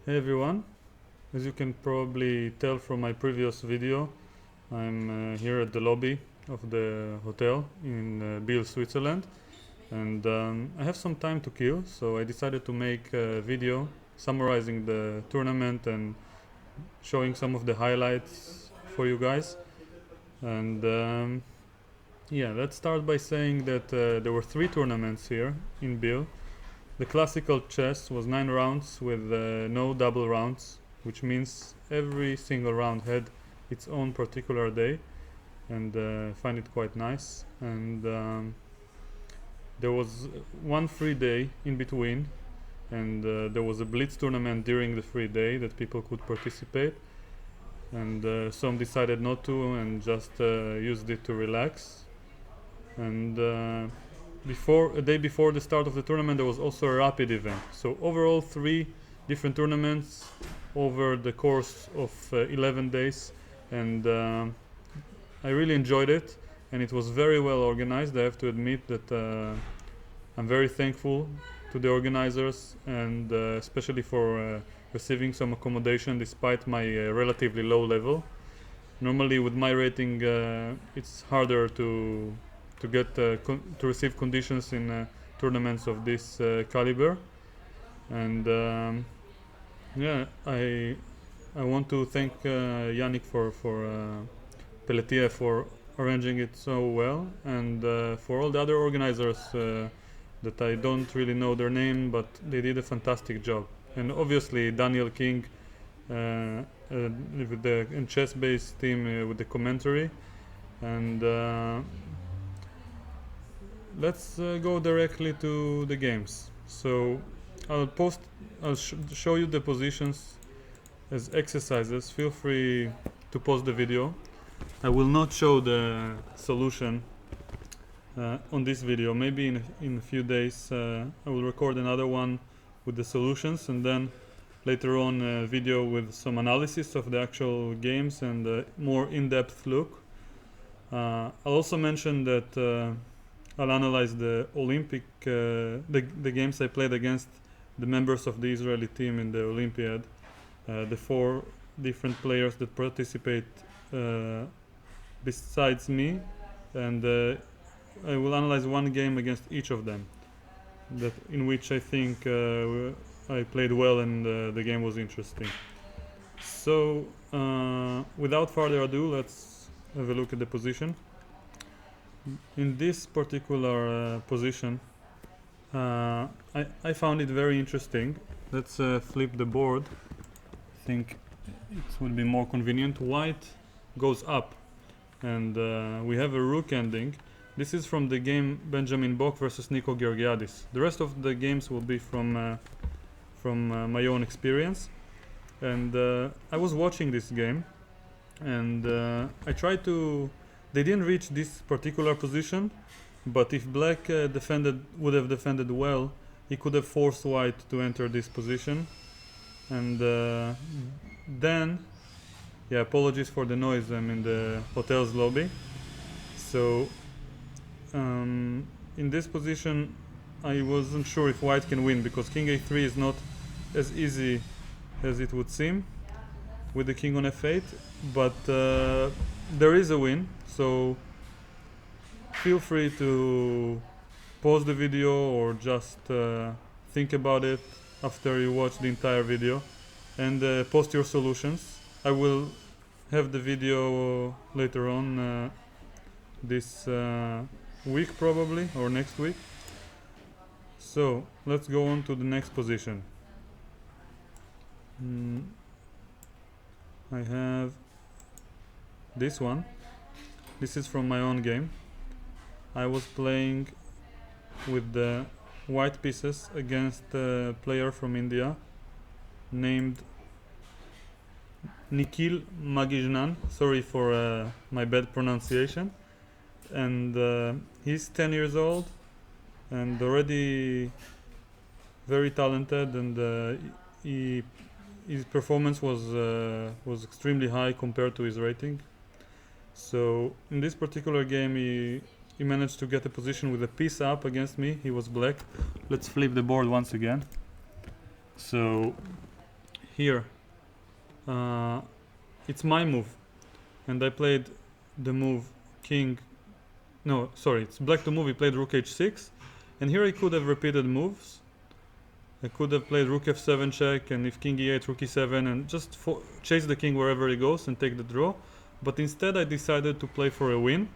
Hey everyone, as you can probably tell from my previous video, I'm here at the lobby of the hotel in Biel, Switzerland, and I have some time to kill, so I decided to make a video summarizing the tournament and showing some of the highlights for you guys. And yeah, let's start by saying that there were three tournaments here in Biel. The classical chess was 9 rounds with no double rounds, which means every single round had its own particular day, and I find it quite nice. And there was one free day in between, and there was a blitz tournament during the free day that people could participate. And some decided not to and just used it to relax. And before a day before the start of the tournament there was also a rapid event, so overall three different tournaments over the course of 11 days, and I really enjoyed it, and it was very well organized. I have to admit that I'm very thankful to the organizers, and especially for receiving some accommodation despite my relatively low level. Normally with my rating it's harder to get to receive conditions in tournaments of this caliber. And yeah, I want to thank Yannick for Pelletier for arranging it so well, and for all the other organizers that I don't really know their name, but they did a fantastic job. And obviously Daniel King with the chess-based team with the commentary. And let's go directly to the games. So I'll show you the positions as exercises. Feel free to pause the video. I will not show the solution on this video. Maybe in a few days I will record another one with the solutions, and then later on a video with some analysis of the actual games and a more in-depth look. I'll also mention that I'll analyze the Olympic, the games I played against the members of the Israeli team in the Olympiad, the four different players that participate besides me, and I will analyze one game against each of them, that in which I think I played well and the game was interesting. So without further ado, let's have a look at the position. In this particular position, I found it very interesting. Let's flip the board. I think it would be more convenient. White goes up, and we have a rook ending. This is from the game Benjamin Bock versus Nico Georgiadis. The rest of the games will be from my own experience. And I was watching this game, and I tried to. They didn't reach this particular position, but if black would have defended well, he could have forced white to enter this position. And then, yeah, apologies for the noise. I'm in the hotel's lobby. So in this position, I wasn't sure if white can win, because king a3 is not as easy as it would seem with the king on f8, but there is a win. So feel free to pause the video or just think about it after you watch the entire video, and post your solutions. I will have the video later on this week probably, or next week. So let's go on to the next position. I have this one. This is from my own game. I was playing with the white pieces against a player from India named Nikhil Magijnan. Sorry for my bad pronunciation. And he's 10 years old and already very talented, and his performance was extremely high compared to his rating. So in this particular game he managed to get a position with a piece up against me. He was black. Let's flip the board once again. So here it's my move, and I played the move king. No, sorry, it's black to move. He played rook h6, and here I could have repeated moves. I could have played rook f7 check, and if king e8, rook e7, and just chase the king wherever he goes and take the draw. But instead I decided to play for a win,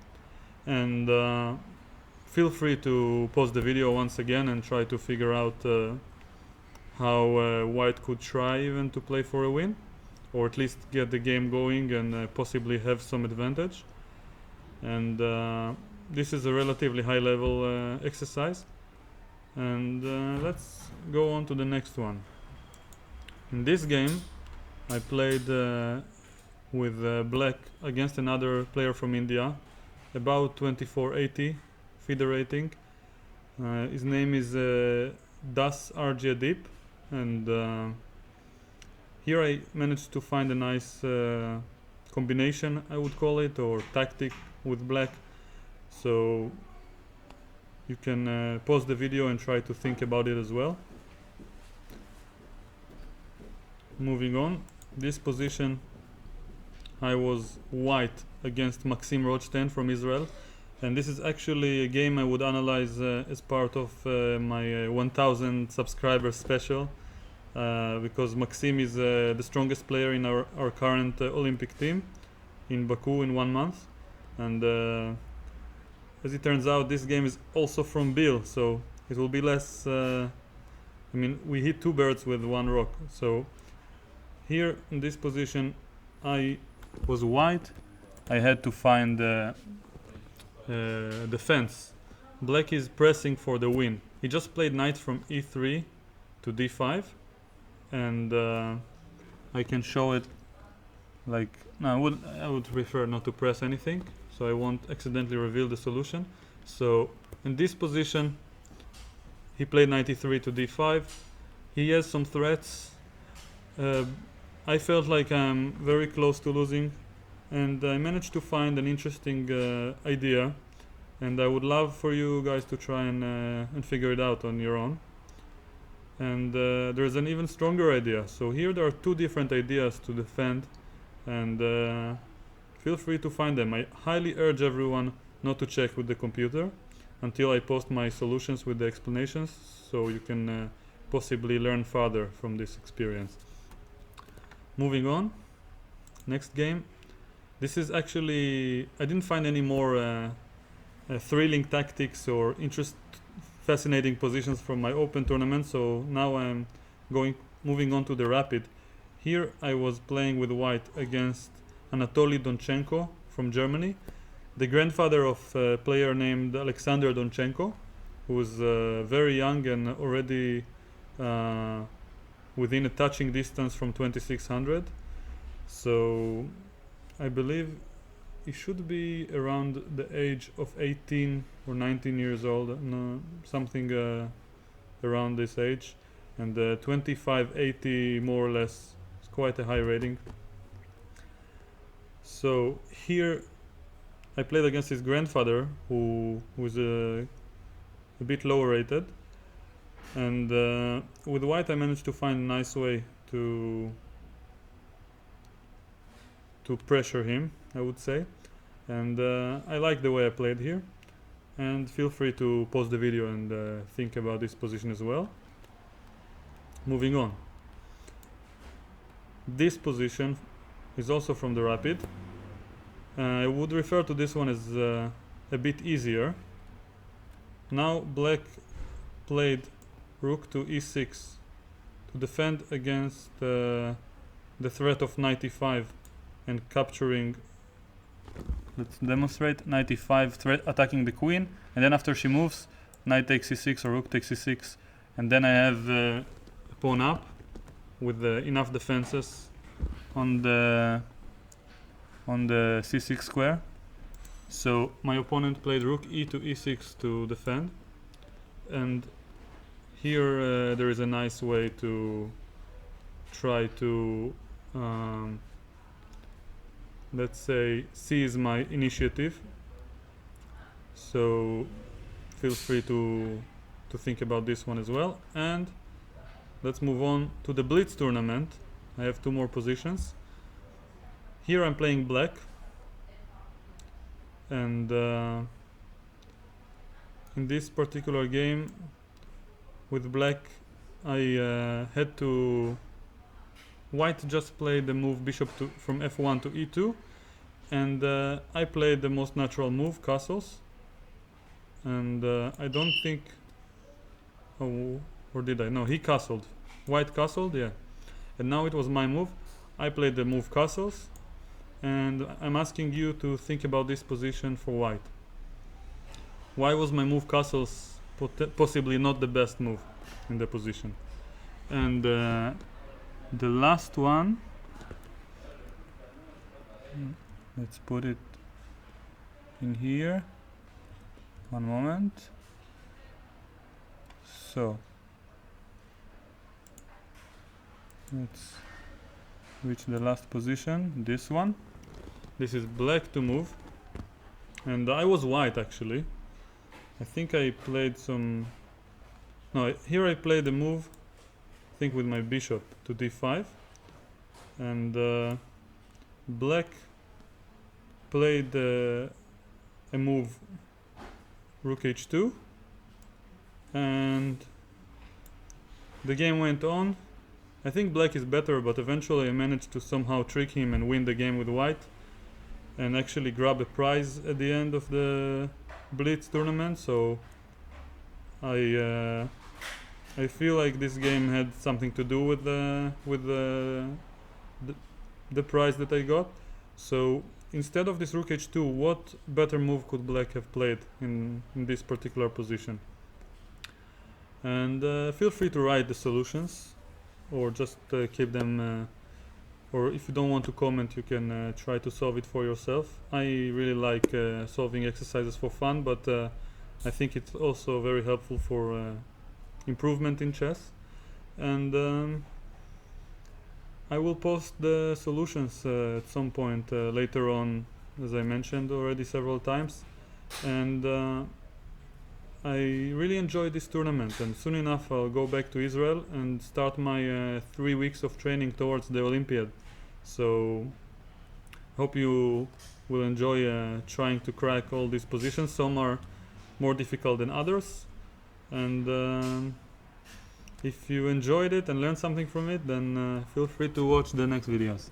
and feel free to pause the video once again and try to figure out how white could try even to play for a win, or at least get the game going and possibly have some advantage. And this is a relatively high level exercise, and let's go on to the next one. In this game I played with black against another player from India, about 2480 FIDE rating. His name is Das Arjadip, and here I managed to find a nice combination, I would call it, or tactic with black. So you can pause the video and try to think about it as well. Moving on, this position I was white against Maxim Rothstein from Israel, and this is actually a game I would analyze as part of my 1000 subscribers special, because Maxim is the strongest player in our current Olympic team in Baku in 1 month, and as it turns out this game is also from Biel, so it will be less I mean, we hit two birds with one rock. So here in this position I was white. I had to find defense. Black is pressing for the win. He just played knight from e3 to d5, and I can show it like, no, I would prefer not to press anything, so I won't accidentally reveal the solution. So in this position he played knight e3 to d5. He has some threats. I felt like I'm very close to losing, and I managed to find an interesting idea, and I would love for you guys to try and figure it out on your own. And there's an even stronger idea. So here there are two different ideas to defend, and feel free to find them. I highly urge everyone not to check with the computer until I post my solutions with the explanations, so you can possibly learn further from this experience. Moving on, next game. This is actually, I didn't find any more thrilling tactics or fascinating positions from my open tournament, so now I'm moving on to the rapid. Here I was playing with white against Anatoly Donchenko from Germany, the grandfather of a player named Alexander Donchenko, who was very young and already within a touching distance from 2600. So I believe he should be around the age of 18 or 19 years old, no, something around this age, and 2580 more or less is quite a high rating. So here I played against his grandfather, who was a bit lower rated, and with white I managed to find a nice way to pressure him, I would say, and I like the way I played here. And feel free to pause the video and think about this position as well. Moving on, this position is also from the rapid. I would refer to this one as a bit easier. Now black played rook to e6 to defend against the threat of knight e5 and capturing. Let's demonstrate. Knight e5 threat attacking the queen, and then after she moves, knight takes e6 or rook takes e6, and then I have a pawn up with enough defenses on the c6 square. So my opponent played rook e to e6 to defend, and here there is a nice way to try to let's say seize my initiative. So feel free to think about this one as well. And let's move on to the Blitz tournament. I have two more positions. Here I'm playing black, and in this particular game with black I had to white just played the move bishop from f1 to e2, and I played the most natural move, castles, and I don't think, oh, or did I? No, he castled. White castled, yeah. And now it was my move. I played the move castles, and I'm asking you to think about this position for white. Why was my move castles possibly not the best move in the position? And the last one, let's put it in here. One moment. So let's reach the last position, this one. This is black to move, and I was white actually. I think I played some, no, here I played the move, I think with my bishop to d5, and black played a move rook h2, and the game went on. I think black is better, but eventually I managed to somehow trick him and win the game with white, and actually grab a prize at the end of the Blitz tournament. So I feel like this game had something to do with the prize that I got. So instead of this rook h2, what better move could black have played in this particular position? And feel free to write the solutions, or just keep them, or if you don't want to comment, you can try to solve it for yourself. I really like solving exercises for fun, but I think it's also very helpful for improvement in chess. And I will post the solutions at some point later on, as I mentioned already several times. And I really enjoyed this tournament, and soon enough I'll go back to Israel and start my 3 weeks of training towards the Olympiad. So hope you will enjoy trying to crack all these positions. Some are more difficult than others, and if you enjoyed it and learned something from it, then feel free to watch the next videos.